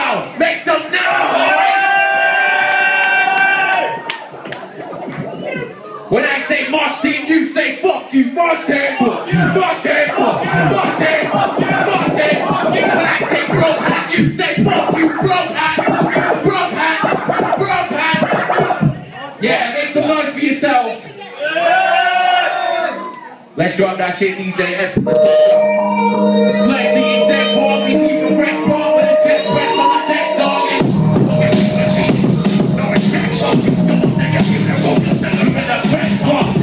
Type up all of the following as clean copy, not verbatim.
now! Make some noise! When I say march team, you say fuck you. March team, fuck you. March team, fuck you. March team, fuck you. March team, fuck you. When I say broke hat, you say fuck you. Broke hat. Broke hat. Broke hat. Yeah, make some noise for yourselves. Let's drop that shit, DJ S. Flexing in dead ball, we keep the fresh ball with a chest press on the sex song. No respect, focus, don't take a few that roll us and live in the fresh ball.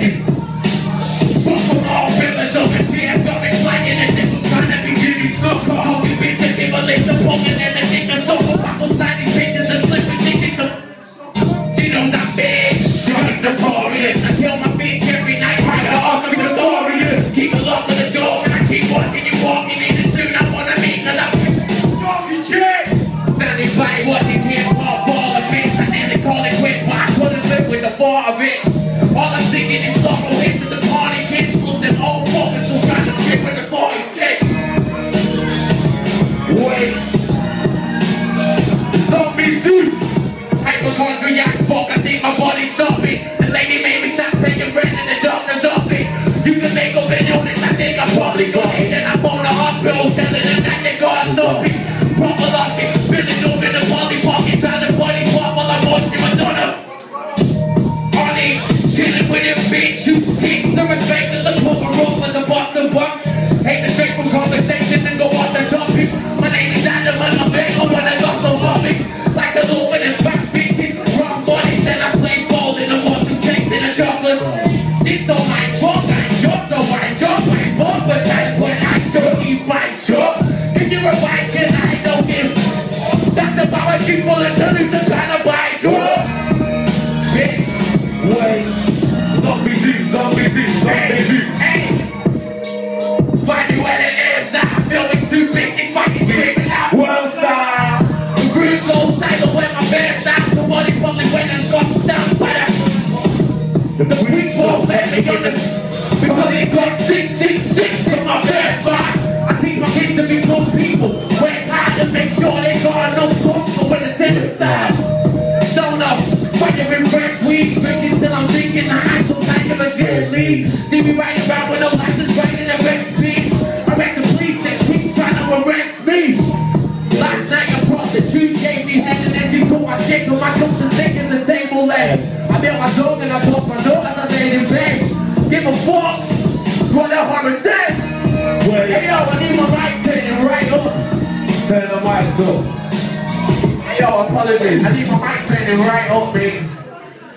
Fuck from all feelings over tears, got me flying and this was trying to be Jimmy Smoker. All these bitches that give a lick to poking and the dick to sober. Pop those tiny bitches and slip and dick to. She know not big, she was notorious. I tell my bitch every night, I got awesome notorious. Keep the lock on the door and I keep walking, you walking in and soon I wanna meet the love. Stroking shit! Standing by watching him fall of it. I nearly call it quits, but I couldn't live with the thought of it. All I'm thinking is local hits with the party kids, losing all focus, so trying to skip with the 46. Wait. Zombies do! Hypochondriac, fuck, I think my body's stopping. The lady made me stop taking breath and the doctor's off it. You can make a video on this, I think I probably got it. And I'm on the hospital telling them that they gotta stop it. Proper lost it, feeling over the poly pocket, trying to party pop while I'm watching Madonna. Honey, chilling with him, bitch, shoot kicks. The respect of the cover roll and the Boston bump. Hate the straight from conversations and go off the topic. My name is Adam and I'm big on when I got some topics. Like the Lord with his back bitches, wrong bodies, and I play ball in the water, cakes in the chocolate. It's on my book, I jump, so I jump, I bump, but that's when I show you my shop. If you're a white kid, I don't give. That's about what people are telling to trying to buy drugs. Bitch, wait. Zombie Z, zombie Z, zombie Z. Hey, find me where the air's at. Filming two bitches fighting, screaming out. World star. The groove goes silent when my band's out. Somebody probably went and got down by that. The police won't let me in the because they got 666 in my bed box. I teach my kids to be good people. Work hard to make sure they got no talk for when the tenant starts. Stone up, fighting with fresh weed, drinking till I'm thinking I ain't so nice of a jail lead. See me riding around with no license, riding at arrest speed. Arrest the police that keep trying to arrest me. Last night a prostitute gave me head and then she told my chick on my cups and thick as a table leg. I built my dog and I bought my dog as I laid in bed. Give a fuck, what the horror says. Hey yo, I need my mic turning right up. Turn the mic up. Hey yo, apologies, I need my mic turning right up, man.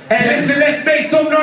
Hey listen, let's make some noise.